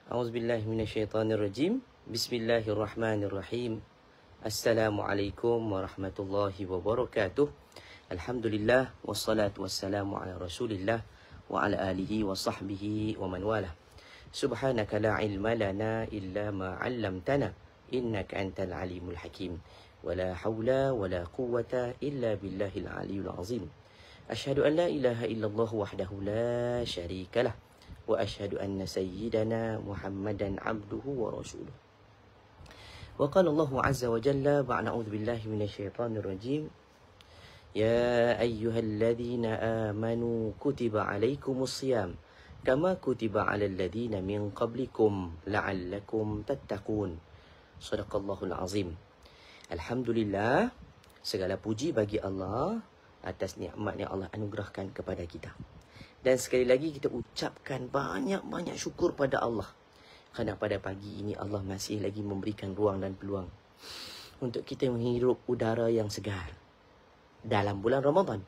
A'udzubillahi minasyaitonirrajim. Bismillahirrahmanirrahim. Assalamualaikum warahmatullahi wabarakatuh. Alhamdulillah wassalatu wassalamu ala Rasulillah wa ala alihi wa sahbihi wa man walah. Subhanaka la ilma lana illa ma 'allamtana innaka antal alimul hakim. Wala haula wala quwwata illa billahil aliyyil azim. Asyhadu an la ilaha illallah wahdahu la syarika lah. Wa asyhadu anna sayyidana Muhammadan abduhu wa rasuluh. Wa qala Allah azza wa jalla ba'da a'udzu billahi minasyaitonir rajim. Ya ayyuhalladzina amanu kutiba 'alaikumus shiyam kama kutiba 'alal ladzina min qablikum la'allakum tattaqun. Shadaqallahul azim. Alhamdulillah, segala puji bagi Allah atas nikmat yang Allah anugerahkan kepada kita. Dan sekali lagi kita ucapkan banyak-banyak syukur pada Allah. Kerana pada pagi ini Allah masih lagi memberikan ruang dan peluang untuk kita menghirup udara yang segar dalam bulan Ramadan.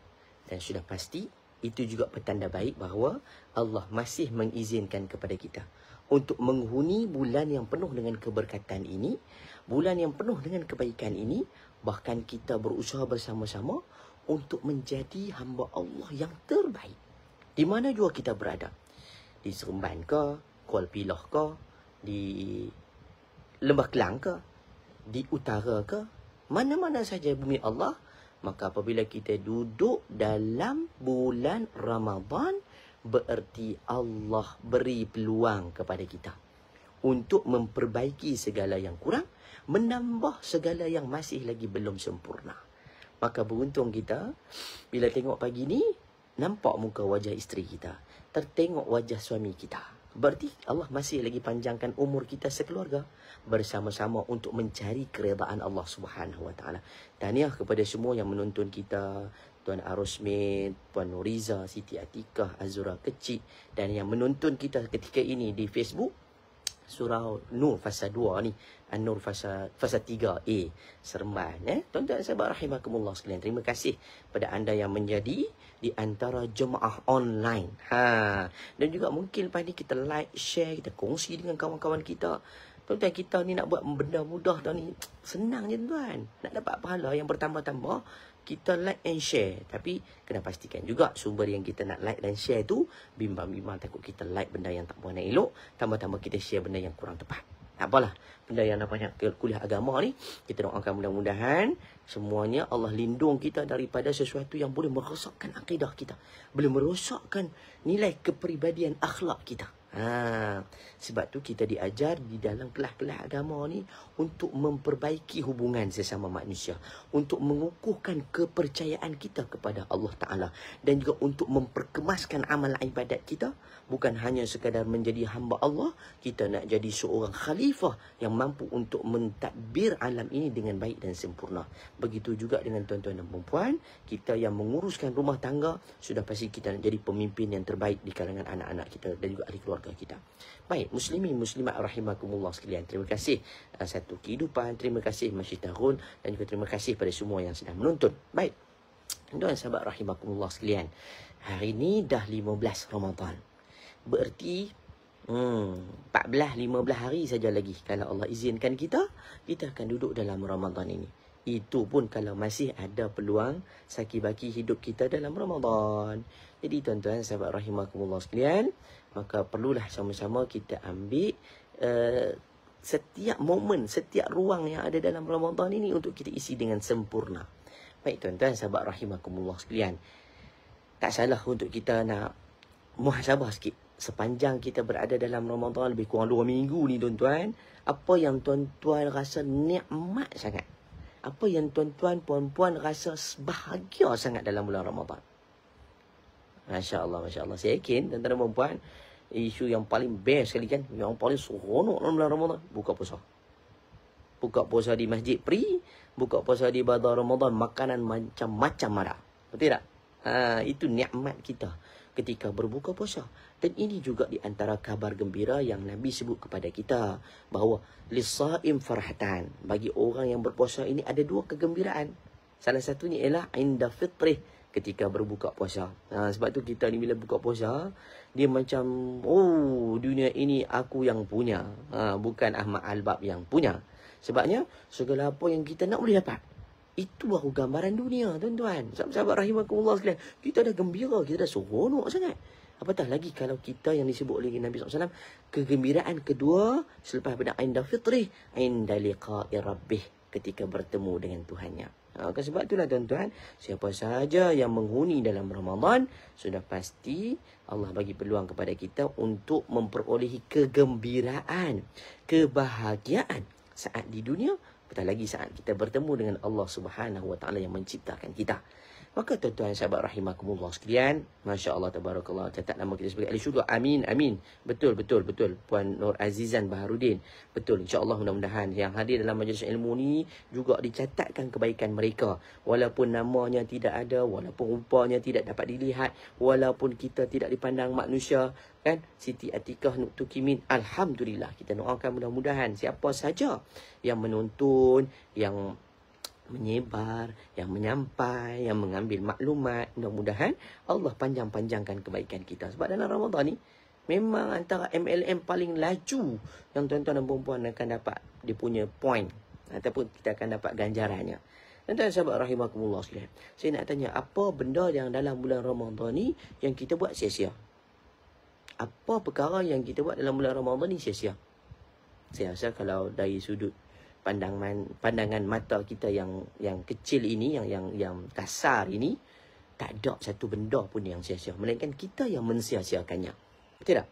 Dan sudah pasti itu juga petanda baik bahawa Allah masih mengizinkan kepada kita untuk menghuni bulan yang penuh dengan keberkatan ini, bulan yang penuh dengan kebaikan ini. Bahkan kita berusaha bersama-sama untuk menjadi hamba Allah yang terbaik. Di mana jua kita berada, di Seremban ke, Kuala Pilah ke, di Lembah Kelang ke, di utara ke, mana-mana saja bumi Allah. Maka apabila kita duduk dalam bulan Ramadan, bererti Allah beri peluang kepada kita untuk memperbaiki segala yang kurang, menambah segala yang masih lagi belum sempurna. Maka beruntung kita bila tengok pagi ni, nampak muka wajah isteri kita, tertengok wajah suami kita. Berarti Allah masih lagi panjangkan umur kita sekeluarga bersama-sama untuk mencari keredaan Allah Subhanahu Wa Taala. Tahniah kepada semua yang menonton kita, Tuan Arosmid, Puan Nuriza, Siti Atikah, Azura Kecil, dan yang menonton kita ketika ini di Facebook, surah Nur fasa 2 ni, An-Nur fasa 3A Seremban. Tuan-tuan sahabat rahimakumullah sekalian, terima kasih pada anda yang menjadi di antara jemaah online. Dan juga mungkin lepas ni kita like, share, kita kongsi dengan kawan-kawan kita. Tuan-tuan, kita ni nak buat benda mudah tau ni, senang je tuan. Nak dapat pahala yang bertambah-tambah, kita like and share. Tapi kena pastikan juga sumber yang kita nak like dan share tu, bimbang-bimbang takut kita like benda yang tak berwarna elok, tambah-tambah kita share benda yang kurang tepat. Tak apalah, benda yang namanya kuliah agama ni, kita doakan mudah-mudahan semuanya Allah lindung kita daripada sesuatu yang boleh merosakkan akidah kita, boleh merosakkan nilai kepribadian akhlak kita. Sebab tu kita diajar di dalam kelas-kelas agama ni untuk memperbaiki hubungan sesama manusia, untuk mengukuhkan kepercayaan kita kepada Allah Ta'ala, dan juga untuk memperkemaskan amal ibadat kita. Bukan hanya sekadar menjadi hamba Allah, kita nak jadi seorang khalifah yang mampu untuk mentadbir alam ini dengan baik dan sempurna. Begitu juga dengan tuan-tuan dan perempuan, kita yang menguruskan rumah tangga, sudah pasti kita nak jadi pemimpin yang terbaik di kalangan anak-anak kita dan juga ahli keluarga kita. Baik, muslimin muslimat rahimakumullah sekalian, terima kasih satu kehidupan, terima kasih Masjid Tarun, dan juga terima kasih pada semua yang sedang menonton. Baik, tuan sahabat rahimakumullah sekalian, hari ini dah 15 Ramadan. Bererti 14-15 hari saja lagi, kalau Allah izinkan kita akan duduk dalam Ramadan ini. Itu pun kalau masih ada peluang saki-baki hidup kita dalam Ramadan. Jadi tuan-tuan sahabat rahimakumullah sekalian, maka perlulah sama-sama kita ambil setiap momen, setiap ruang yang ada dalam Ramadan ini untuk kita isi dengan sempurna. Baik tuan-tuan sahabat rahimakumullah sekalian, tak salah untuk kita nak muhasabah sikit. Sepanjang kita berada dalam Ramadan lebih kurang 2 minggu ni tuan-tuan, apa yang tuan-tuan rasa nikmat sangat? Apa yang tuan-tuan puan-puan rasa bahagia sangat dalam bulan Ramadan? Masya Allah, Masya Allah. Saya yakin tuan-tuan dan puan, isu yang paling best sekali kan, yang paling seronok dalam bulan Ramadan, buka puasa. Buka puasa di Masjid Pri, buka puasa di Badar Ramadan, makanan macam-macam ada. Betul tak? Itu nikmat kita ketika berbuka puasa. Dan ini juga di antara kabar gembira yang Nabi sebut kepada kita, bahawa lisaim farhatan, bagi orang yang berpuasa ini ada 2 kegembiraan. Salah satunya ialah inda fitrih, ketika berbuka puasa. Sebab tu kita ni bila buka puasa, Dia macam, oh dunia ini aku yang punya. Bukan Ahmad Albab yang punya. Sebabnya segala apa yang kita nak boleh dapat. Itu baru gambaran dunia, tuan-tuan. Sahabat-sahabat rahimakumullah sekalian. Kita dah gembira, kita dah seronok sangat. Apatah lagi kalau kita yang disebut oleh Nabi SAW, kegembiraan kedua selepas pada inda fitrih, inda liqa'i rabbih, ketika bertemu dengan Tuhannya. Sebab itulah tuan-tuan, siapa sahaja yang menghuni dalam Ramadan, sudah pasti Allah bagi peluang kepada kita untuk memperolehi kegembiraan, kebahagiaan saat di dunia, apatah lagi saat kita bertemu dengan Allah Subhanahu Wa Taala yang menciptakan kita. Maka tuan-tuan sahabat rahimakumullah sekalian, masya-Allah tabarakallah, catat nama kita sebagai ahli syurga. Amin, amin. Betul. Puan Nur Azizan Baharudin. Betul, insya-Allah mudah-mudahan yang hadir dalam majlis ilmu ni juga dicatatkan kebaikan mereka. Walaupun namanya tidak ada, walaupun rupanya tidak dapat dilihat, walaupun kita tidak dipandang manusia, kan? Siti Atikah Nur Tukimin, alhamdulillah, kita doakan mudah-mudahan siapa saja yang menonton, yang menyebar, yang menyampai, yang mengambil maklumat, mudah-mudahan Allah panjang-panjangkan kebaikan kita. Sebab dalam Ramadan ni memang antara MLM paling laju yang tuan-tuan dan puan akan dapat dia punya point, ataupun kita akan dapat ganjarannya. Tuan-tuan sahabat rahimakumullah sekalian, saya nak tanya, apa benda yang dalam bulan Ramadan ni yang kita buat sia-sia? Apa perkara yang kita buat dalam bulan Ramadan ni sia-sia? Saya rasa kalau dari sudut pandangan mata kita yang kecil ini, yang kasar ini, tak ada satu benda pun yang sia-sia, melainkan kita yang mensia-siakannya. Betul tak?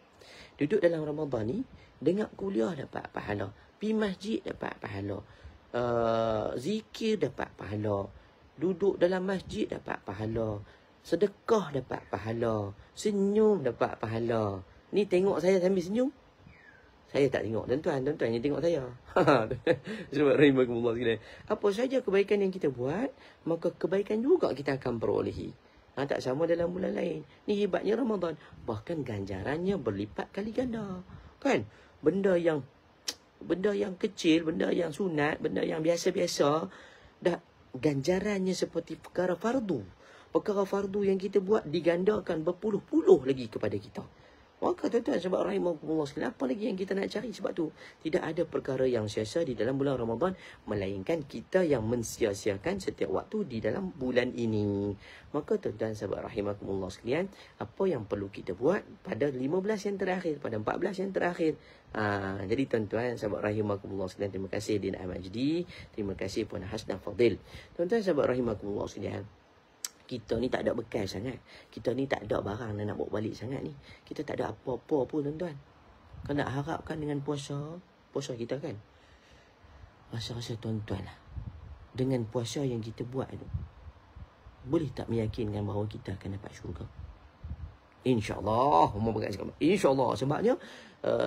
Duduk dalam Ramadan ni, dengar kuliah dapat pahala, pergi masjid dapat pahala, zikir dapat pahala, duduk dalam masjid dapat pahala, sedekah dapat pahala, senyum dapat pahala. Ni tengok saya sambil senyum, saya tak tengok tuan-tuan yang tengok saya. Sebab rahimakumullah sekalian. Apa saja kebaikan yang kita buat, maka kebaikan juga kita akan perolehi. Tak sama dalam bulan lain. Ni hebatnya Ramadan. Bahkan ganjarannya berlipat kali ganda. Kan? Benda yang kecil, benda yang sunat, benda yang biasa-biasa, dah ganjarannya seperti perkara fardu. Perkara fardu yang kita buat digandakan berpuluh-puluh lagi kepada kita. Maka tuan-tuan sebab rahimakumullah sekalian, apa lagi yang kita nak cari? Sebab tu tidak ada perkara yang sia-sia di dalam bulan Ramadan, melainkan kita yang mensia-siakan setiap waktu di dalam bulan ini. Maka tuan-tuan sebab rahimakumullah sekalian, apa yang perlu kita buat pada 15 yang terakhir, pada 14 yang terakhir. Jadi tuan-tuan sebab rahimakumullah sekalian, terima kasih Dina Majdi, terima kasih Puan Hasnah Fadil. Tuan-tuan sebab rahimakumullah sekalian, kita ni tak ada bekas sangat. Kita ni tak ada barang nak bawa balik sangat ni. Kita tak ada apa-apa pun tuan-tuan. Kalau nak harapkan dengan puasa kita kan, rasa-rasa tuan-tuan lah, dengan puasa yang kita buat tu, boleh tak meyakinkan bahawa kita akan dapat syurga? InsyaAllah. InsyaAllah. Sebabnya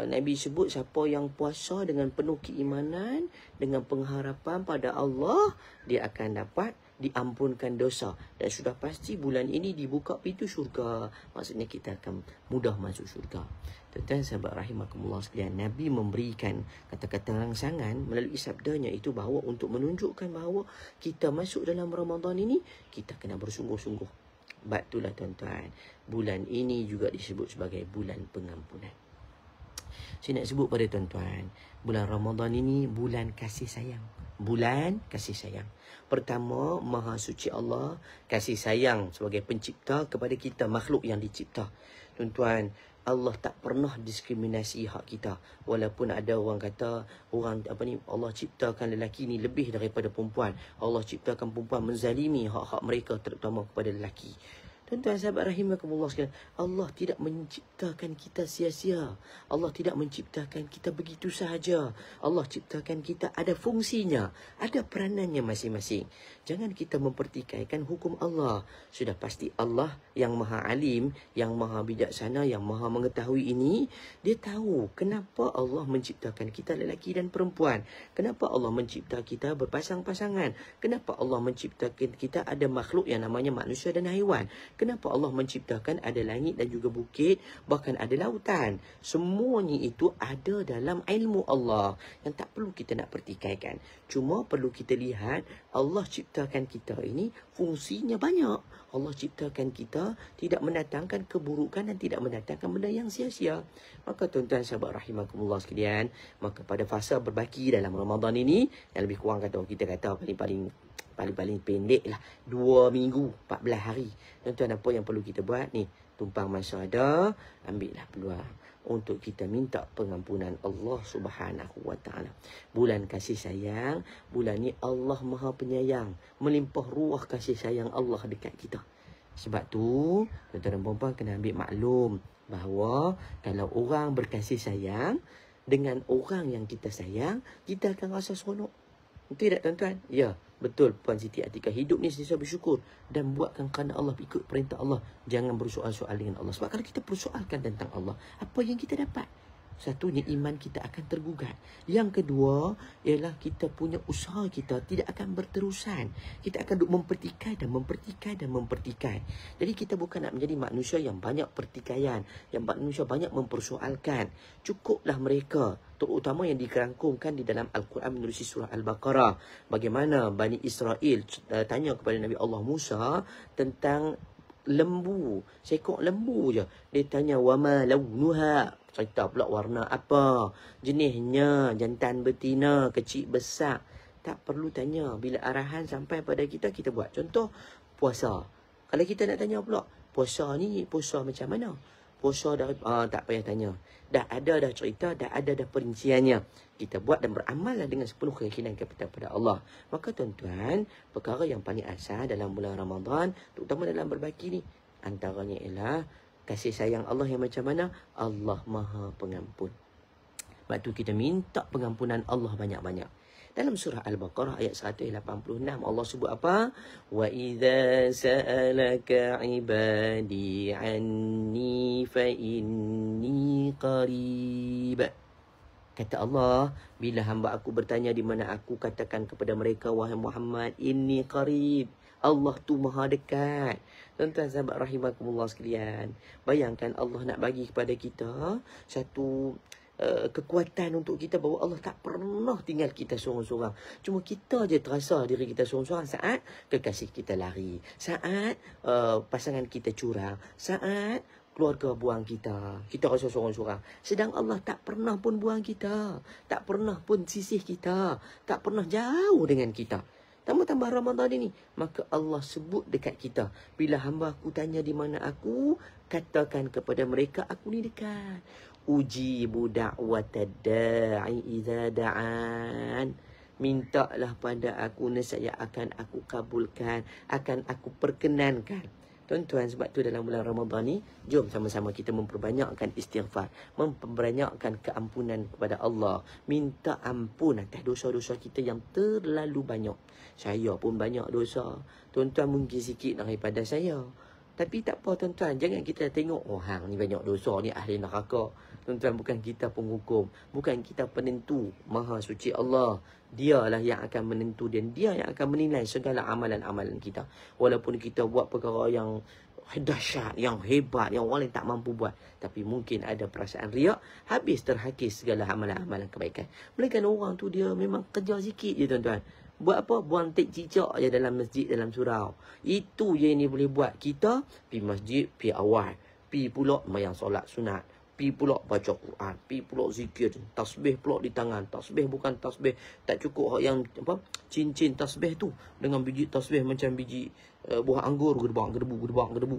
Nabi sebut siapa yang puasa dengan penuh keimanan, dengan pengharapan pada Allah, dia akan dapat diampunkan dosa. Dan sudah pasti bulan ini dibuka pintu syurga. Maksudnya kita akan mudah masuk syurga. Tuan-tuan sahabat rahimakumullah sekalian, Nabi memberikan kata-kata rangsangan melalui sabdanya itu bahawa untuk menunjukkan bahawa kita masuk dalam Ramadan ini, kita kena bersungguh-sungguh. Sebab itulah tuan-tuan, bulan ini juga disebut sebagai bulan pengampunan. Saya nak sebut pada tuan-tuan, bulan Ramadan ini bulan kasih sayang. Bulan kasih sayang. Pertama, Maha Suci Allah kasih sayang sebagai pencipta kepada kita, makhluk yang dicipta. Tuan-tuan, Allah tak pernah diskriminasi hak kita. Walaupun ada orang kata, Allah ciptakan lelaki ni lebih daripada perempuan. Allah ciptakan perempuan menzalimi hak-hak mereka, terutama kepada lelaki. Tuan-tuan sahabat rahimakumullah sekalian, Allah tidak menciptakan kita sia-sia. Allah tidak menciptakan kita begitu sahaja. Allah ciptakan kita ada fungsinya, ada peranannya masing-masing. Jangan kita mempertikaikan hukum Allah. Sudah pasti Allah yang maha alim, yang maha bijaksana, yang maha mengetahui ini, dia tahu kenapa Allah menciptakan kita lelaki dan perempuan. Kenapa Allah mencipta kita berpasang-pasangan. Kenapa Allah menciptakan kita ada makhluk yang namanya manusia dan haiwan. Kenapa Allah menciptakan ada langit dan juga bukit, bahkan ada lautan? Semuanya itu ada dalam ilmu Allah yang tak perlu kita nak pertikaikan. Cuma perlu kita lihat Allah ciptakan kita ini fungsinya banyak. Allah ciptakan kita tidak mendatangkan keburukan dan tidak mendatangkan benda yang sia-sia. Maka tuan-tuan sahabat rahimakumullah sekalian, maka pada fasa berbaki dalam Ramadan ini, yang lebih kurang kita kata paling pendek lah 2 minggu 14 hari. Tuan-tuan, apa yang perlu kita buat ni? Tumpang masa ada, ambillah peluang untuk kita minta pengampunan Allah Subhanahu wa taala. Bulan kasih sayang, bulan ni Allah Maha Penyayang, melimpah ruah kasih sayang Allah dekat kita. Sebab tu, tuan-tuan dan puan-puan kena ambil maklum bahawa kalau orang berkasih sayang dengan orang yang kita sayang, kita akan rasa seronok. Betul tak tuan-tuan? Ya, betul Puan Siti Atikah. Hidup ni sentiasa bersyukur dan buatkan kerana Allah, ikut perintah Allah. Jangan bersoal-soal dengan Allah. Sebab kalau kita persoalkan tentang Allah, apa yang kita dapat? Satunya, iman kita akan tergugat. Yang kedua, ialah kita punya usaha kita tidak akan berterusan. Kita akan mempertikai dan mempertikai dan mempertikai. Jadi kita bukan nak menjadi manusia yang banyak pertikaian, yang manusia banyak mempersoalkan. Cukuplah mereka, terutama yang dikerangkumkan di dalam Al-Quran menerusi surah Al-Baqarah. Bagaimana Bani Israel tanya kepada Nabi Allah Musa tentang lembu, seekor lembu je. Dia tanya, wama launuha, cerita pula warna apa, jenisnya, jantan betina, kecil besar. Tak perlu tanya. Bila arahan sampai pada kita, kita buat. Contoh, puasa. Kalau kita nak tanya pula, puasa ni puasa macam mana? Puasa dah, tak payah tanya. Dah ada dah cerita, dah ada dah perinciannya. Kita buat dan beramallah dengan sepenuh keyakinan kepada Allah. Maka tuan-tuan, perkara yang paling asal dalam bulan Ramadan, terutama dalam berbaki ni, antaranya ialah kasih sayang Allah yang macam mana? Allah Maha Pengampun. Sebab tu kita minta pengampunan Allah banyak-banyak. Dalam surah Al-Baqarah ayat 186 Allah sebut apa? Wa idza sa'alaka 'ibadi 'anni fa inni qarib. Kata Allah, bila hamba aku bertanya di mana aku, katakan kepada mereka, wahai Muhammad, inni qarib. Allah tu maha dekat. Tuan-tuan sahabat rahimakumullah sekalian, bayangkan Allah nak bagi kepada kita satu kekuatan untuk kita bahawa Allah tak pernah tinggal kita seorang-seorang. Cuma kita je terasa diri kita seorang-seorang saat kekasih kita lari, saat pasangan kita curang, saat keluarga buang kita, kita rasa seorang-seorang. Sedang Allah tak pernah pun buang kita, tak pernah pun sisih kita, tak pernah jauh dengan kita. Tambah-tambah Ramadan ini, maka Allah sebut dekat kita, bila hamba aku tanya di mana aku, katakan kepada mereka, aku ni dekat. Ujibu da'watad da'i idza da'an. Mintalah pada aku, nescaya akan aku kabulkan, akan aku perkenankan. Tuan-tuan, sebab tu dalam bulan Ramadan ni, jom sama-sama kita memperbanyakkan istighfar, memperbanyakkan keampunan kepada Allah, minta ampun atas dosa-dosa kita yang terlalu banyak. Saya pun banyak dosa, tuan-tuan mungkin sikit daripada saya. Tapi tak apa tuan-tuan, jangan kita tengok, oh hang ni banyak dosa, ni ahli neraka. Tuan-tuan, bukan kita penghukum, bukan kita penentu. Maha suci Allah, Dialah yang akan menentu dan Dia yang akan menilai segala amalan-amalan kita. Walaupun kita buat perkara yang dahsyat, yang hebat, yang orang lain tak mampu buat, tapi mungkin ada perasaan riak, habis terhakis segala amalan-amalan kebaikan. Melainkan orang tu dia memang kerja sikit je tuan-tuan. Buat apa? Buang tek cicak je dalam masjid, dalam surau. Itu je ni boleh buat. Kita pergi masjid, pergi awal. Pergi pula mayang solat sunat. Pergi pula baca Quran. Pergi pula zikir. Tasbih pula di tangan. Tasbih bukan tasbih. Tak cukup yang apa? Cincin tasbih tu. Dengan biji tasbih macam biji buah anggur. Gedebuk.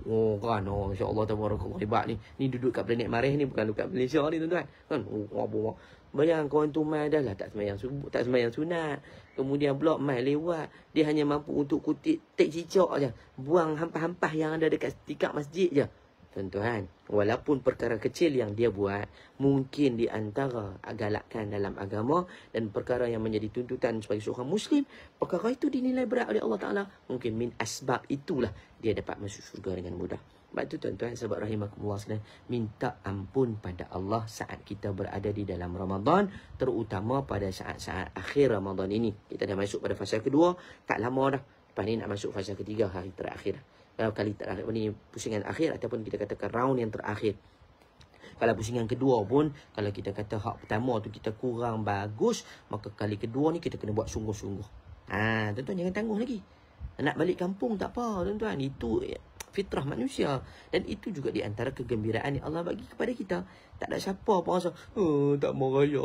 Oh kan. Oh, Masya Allah. Tabarakallah. Hebat ni. Ni duduk kat planet Marikh ni. Bukan dekat Malaysia ni tuan-tuan. Kan? Oh, bayang kawan tu mai dah lah tak sembahyang subuh, tak sembahyang sunat. Kemudian pula mai lewat, dia hanya mampu untuk kutip tek cicak aja, buang hampah-hampah yang ada dekat tikar masjid je. Tuan-tuan, walaupun perkara kecil yang dia buat, mungkin di antara galakan dalam agama dan perkara yang menjadi tuntutan sebagai seorang Muslim, perkara itu dinilai berat oleh Allah Ta'ala. Mungkin min asbab itulah dia dapat masuk syurga dengan mudah. Sebab itu tuan-tuan sahabat rahimakumullah sekalian, minta ampun pada Allah saat kita berada di dalam Ramadan, terutama pada saat-saat akhir Ramadan ini. Kita dah masuk pada fasa kedua, tak lama dah. Lepas ni nak masuk fasa ketiga, hari terakhir. kali terakhir ni pusingan akhir ataupun kita katakan round yang terakhir. Kalau pusingan kedua pun, kalau kita kata hak pertama tu kita kurang bagus, maka kali kedua ni kita kena buat sungguh-sungguh. Tuan-tuan jangan tangguh lagi. Nak balik kampung tak apa tuan-tuan. Itu fitrah manusia. Dan itu juga di antara kegembiraan yang Allah bagi kepada kita. Tak ada siapa pun rasa, tak mau raya,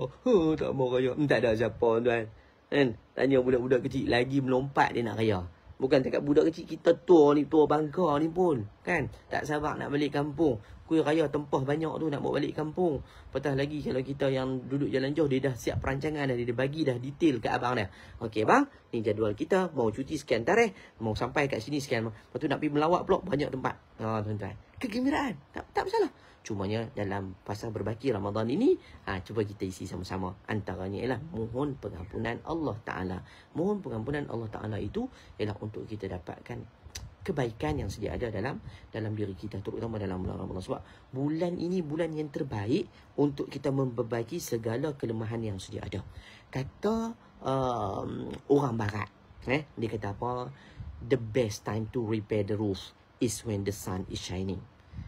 tak mau raya. Tak ada siapa tuan. Kan? Tanya budak-budak kecil lagi melompat dia nak raya. Bukan cakap budak kecil kita tua bangka ni pun. Kan? Tak sabar nak balik kampung. Kuih raya tempah banyak tu nak bawa balik kampung. Patah lagi kalau kita yang duduk jalan jauh, dia dah siap perancangan dah. Dia bagi dah detail kat abang dah. Okey bang, ni jadual kita. Mau cuti sekian tarikh. Mau sampai kat sini sekian. Lepas tu nak pergi melawat pula banyak tempat. Tuan-tuan. Kegembiraan. Tak masalah. Cumanya dalam fasa berbaki Ramadan ini, cuba kita isi sama-sama. Antaranya ialah mohon pengampunan Allah Ta'ala. Mohon pengampunan Allah Ta'ala itu ialah untuk kita dapatkan kebaikan yang sedia ada dalam diri kita, terutama dalam bulan Ramadan. Sebab bulan ini bulan yang terbaik untuk kita memperbaiki segala kelemahan yang sedia ada. Kata orang barat, dia kata apa? The best time to repair the roof is when the sun is shining.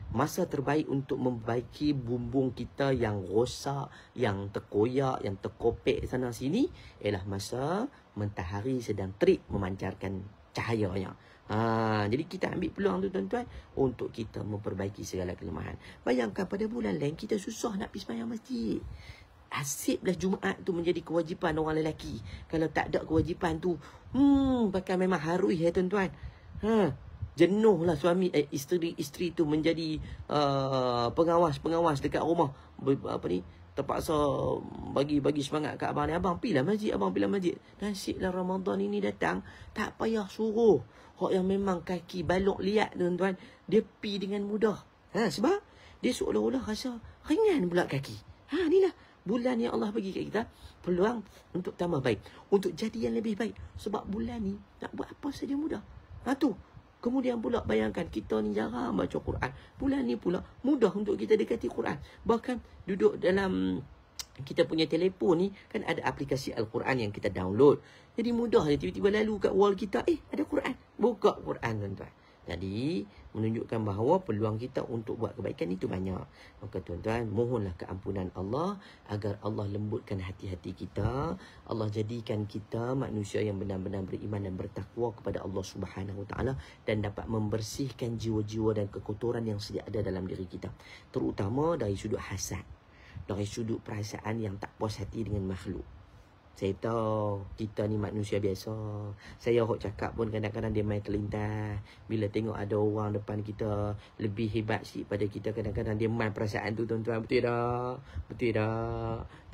Masa terbaik untuk membaiki bumbung kita yang rosak, yang terkoyak, yang terkopek sana sini ialah masa matahari sedang terik memancarkan cahayanya. Jadi kita ambil peluang tu tuan-tuan untuk kita memperbaiki segala kelemahan. Bayangkan pada bulan lain kita susah nak pergi sembahyang masjid. Asyiklah Jumaat tu menjadi kewajipan orang lelaki. Kalau tak ada kewajipan tu, bahkan memang harui ya tuan-tuan. Jenuhlah suami isteri tu menjadi pengawas dekat rumah. Terpaksa bagi semangat kat abang ni. Abang pilah masjid, Nasiklah Ramadan ini datang, tak payah suruh. Hak yang memang kaki balok liat tuan-tuan, dia pi dengan mudah. Sebab dia seolah-olah rasa ringan pula kaki. Inilah bulan yang Allah bagi kat kita peluang untuk tambah baik, untuk jadi yang lebih baik. Sebab bulan ni nak buat apa saja mudah. Tu. Kemudian pula bayangkan kita ni jarang baca Quran. Bulan ni pula mudah untuk kita dekati Quran. Bahkan duduk dalam kita punya telefon ni kan ada aplikasi Al-Quran yang kita download. Jadi mudah je tiba-tiba lalu kat wall kita, ada Quran. Buka Quran tuan-tuan. Jadi menunjukkan bahawa peluang kita untuk buat kebaikan itu banyak. Maka tuan-tuan, mohonlah keampunan Allah agar Allah lembutkan hati-hati kita. Allah jadikan kita manusia yang benar-benar beriman dan bertakwa kepada Allah Subhanahu Wa Taala dan dapat membersihkan jiwa-jiwa dan kekotoran yang sedia ada dalam diri kita. Terutama dari sudut hasad, dari sudut perasaan yang tak puas hati dengan makhluk. Saya tahu kita ni manusia biasa. Saya hok cakap pun kadang-kadang dia main terlintas. Bila tengok ada orang depan kita lebih hebat sikit pada kita, kadang-kadang dia main perasaan tu tuan-tuan. Betul tak?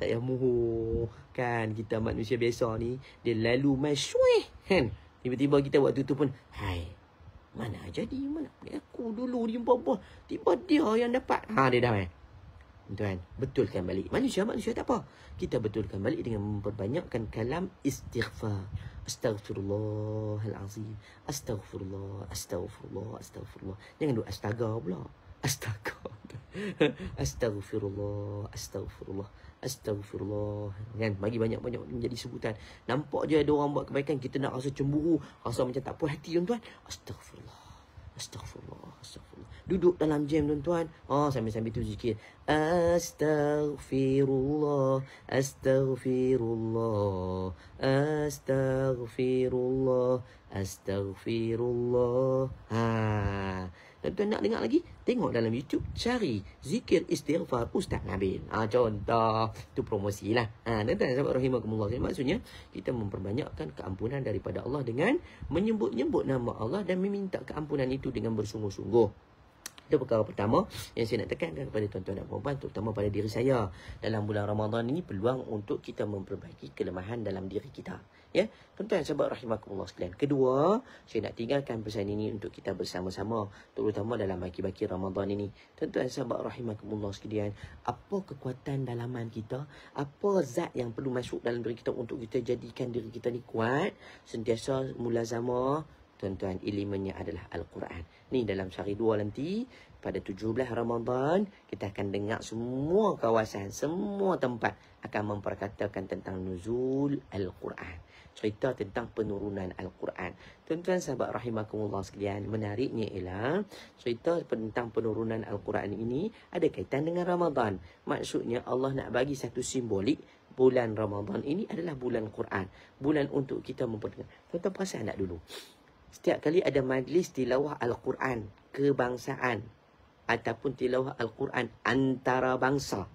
Tak payah muhu. Kan kita manusia biasa ni, dia lalu main syuih. Kan? Tiba-tiba kita waktu tu pun, hai, mana jadi? Mana aku dulu jumpa bos. Tiba dia yang dapat. Dia dah main. Tuan, betulkan balik. Manusia tak apa. Kita betulkan balik dengan memperbanyakkan kalam istighfar. Astaghfirullahalazim. Astaghfirullah. Jangan duk astaga pula. Astaga. Astagfirullah. Kan bagi banyak-banyak menjadi sebutan. Nampak je ada orang buat kebaikan, kita nak rasa cemburu, rasa macam tak puas hati tuan-tuan. Astagfirullah. Duduk dalam jam tuan-tuan, sambil-sambil tu zikir. Astaghfirullah. Tuan-tuan nak dengar lagi? Tengok dalam YouTube, cari zikir istighfar Ustaz Nabil. Contoh, tu promosi lah. Tuan-tuan sahabat rahimakumullah. Maksudnya, kita memperbanyakkan keampunan daripada Allah dengan menyebut-nyebut nama Allah dan meminta keampunan itu dengan bersungguh-sungguh. Itu perkara pertama yang saya nak tekankan kepada tuan-tuan dan puan-puan, terutama pada diri saya. Dalam bulan Ramadan ini peluang untuk kita memperbaiki kelemahan dalam diri kita. Ya, tuan-tuan sahabat rahimakumullah sekalian. Kedua, saya nak tinggalkan pesan ini untuk kita bersama-sama, terutama dalam baki-baki Ramadan ini. Tuan-tuan sahabat rahimakumullah sekalian, apa kekuatan dalaman kita? Apa zat yang perlu masuk dalam diri kita untuk kita jadikan diri kita ni kuat? Sentiasa mulazamah. Tuan-tuan, elemennya adalah Al-Quran. Ni dalam syari 2 nanti, pada 17 Ramadan, kita akan dengar semua kawasan, semua tempat akan memperkatakan tentang nuzul Al-Quran. Cerita tentang penurunan Al-Quran. Tuan-tuan sahabat rahimakumullah sekalian, menariknya ialah cerita tentang penurunan Al-Quran ini ada kaitan dengan Ramadan. Maksudnya Allah nak bagi satu simbolik, bulan Ramadan ini adalah bulan Quran. Bulan untuk kita memperdengar. Tuan-tuan perasan tak dulu? Setiap kali ada majlis tilawah Al-Quran kebangsaan ataupun tilawah Al-Quran antara bangsa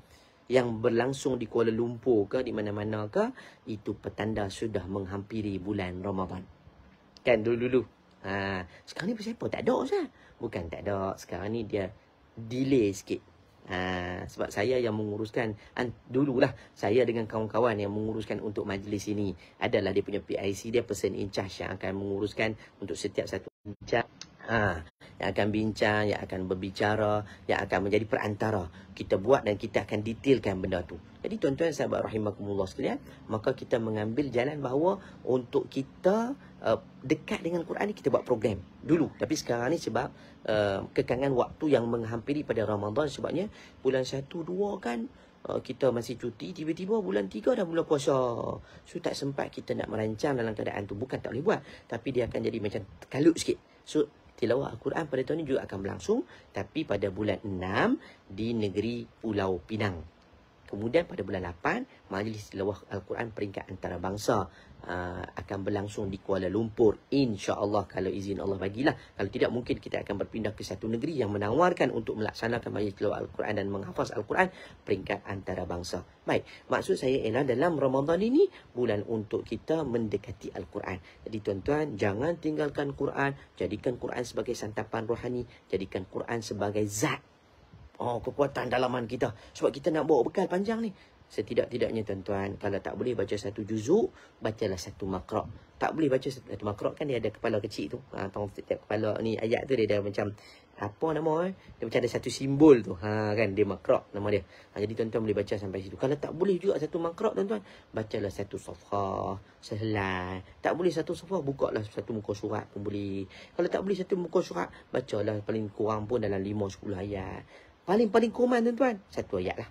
yang berlangsung di Kuala Lumpur ke di mana-mana ke, itu petanda sudah menghampiri bulan Ramadan. Kan dulu-dulu. Sekarang ni pasal apa? Tak ada Ustaz. Bukan tak ada. Sekarang ni dia delay sikit. Sebab saya yang menguruskan, dululah saya dengan kawan-kawan yang menguruskan untuk majlis ini. Adalah dia punya PIC, dia person in charge yang akan menguruskan untuk setiap satu bincang. Yang akan bincang, yang akan berbicara, yang akan menjadi perantara. Kita buat dan kita akan detailkan benda tu. Jadi tuan-tuan sahabat rahimakumullah sekalian, maka kita mengambil jalan bahawa untuk kita dekat dengan Quran ni, kita buat program dulu. Tapi sekarang ni sebab kekangan waktu yang menghampiri pada Ramadan, sebabnya bulan 1, 2 kan kita masih cuti, tiba-tiba bulan 3 dah mula puasa. So tak sempat kita nak merancang dalam keadaan tu. Bukan tak boleh buat, tapi dia akan jadi macam kalut sikit. So tilawah Al-Quran pada tahun ini juga akan berlangsung, tapi pada bulan 6 di negeri Pulau Pinang. Kemudian pada bulan 8, majlis tilawah Al-Quran peringkat antarabangsa akan berlangsung di Kuala Lumpur. InsyaAllah, kalau izin Allah bagilah. Kalau tidak, mungkin kita akan berpindah ke satu negeri yang menawarkan untuk melaksanakan majlis tilawah Al-Quran dan menghafaz Al-Quran peringkat antarabangsa. Baik, maksud saya ialah dalam Ramadan ini, bulan untuk kita mendekati Al-Quran. Jadi tuan-tuan, jangan tinggalkan Quran. Jadikan Quran sebagai santapan rohani. Jadikan Quran sebagai zat. Kekuatan dalaman kita. Sebab kita nak bawa bekal panjang ni. Setidak-tidaknya tuan-tuan, kalau tak boleh baca satu juzuk, bacalah satu makra'. Tak boleh baca satu makra' kan dia ada kepala kecil tu. Setiap kepala ni ayat tu dia ada macam apa nama dia macam ada satu simbol tu. Kan dia makra' nama dia. Jadi tuan-tuan boleh baca sampai situ. Kalau tak boleh juga satu makra' tuan-tuan, bacalah satu safhah, sehelai. Tak boleh satu safhah, bukalah satu muka surat pun boleh. Kalau tak boleh satu muka surat, bacalah paling kurang pun dalam 5-10 ayat. Paling kurang tuan-tuan, satu ayat lah.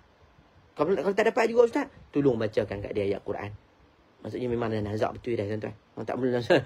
Kalau tak dapat juga Ustaz, tolong bacakan kat dia ayat Quran. Maksudnya memang dah nazak betul dah tuan-tuan. Tak boleh nazak.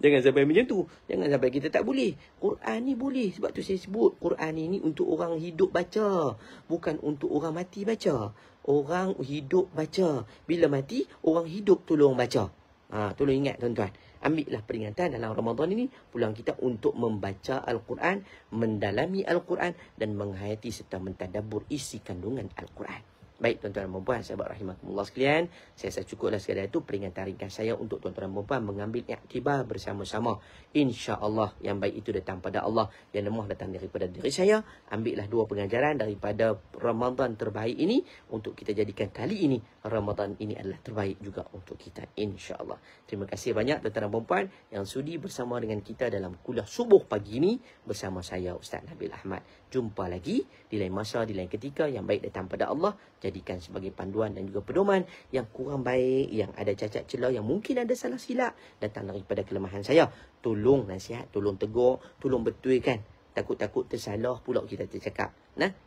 Jangan sampai macam tu. Jangan sampai kita tak boleh. Quran ni boleh. Sebab tu saya sebut Quran ini untuk orang hidup baca. Bukan untuk orang mati baca. Orang hidup baca. Bila mati, orang hidup tolong baca. Tolong ingat tuan-tuan. Ambillah peringatan dalam Ramadan ini, pulang kita untuk membaca Al-Quran, mendalami Al-Quran dan menghayati serta mentadabbur isi kandungan Al-Quran. Baik tuan-tuan dan puan-puan, sahabat rahimakumullah sekalian, saya rasa cukuplah sekadar itu peringatan ringkas saya untuk tuan-tuan dan puan-puan mengambil iktibar bersama-sama. InsyaAllah yang baik itu datang pada Allah, yang lemah datang daripada diri saya. Ambillah 2 pengajaran daripada Ramadan terbaik ini untuk kita jadikan kali ini Ramadan ini adalah terbaik juga untuk kita, insyaAllah. Terima kasih banyak tuan-tuan dan puan-puan yang sudi bersama dengan kita dalam kuliah subuh pagi ini bersama saya Ustaz Nabil Ahmad. Jumpa lagi di lain masa, di lain ketika. Yang baik datang pada Allah, jadikan sebagai panduan dan juga pedoman. Yang kurang baik, yang ada cacat celah, yang mungkin ada salah silap, datang daripada kelemahan saya. Tolong nasihat, tolong tegur, tolong betulkan. Takut-takut tersalah pula kita tercakap.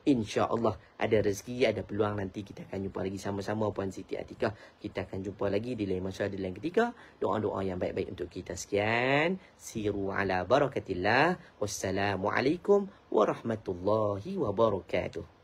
InsyaAllah ada rezeki, ada peluang, nanti kita akan jumpa lagi sama-sama Puan Siti Atikah. Kita akan jumpa lagi di lain masa, di lain ketika. Doa-doa yang baik-baik untuk kita. Sekian. Siru ala barakatillah. Wassalamualaikum warahmatullahi wabarakatuh.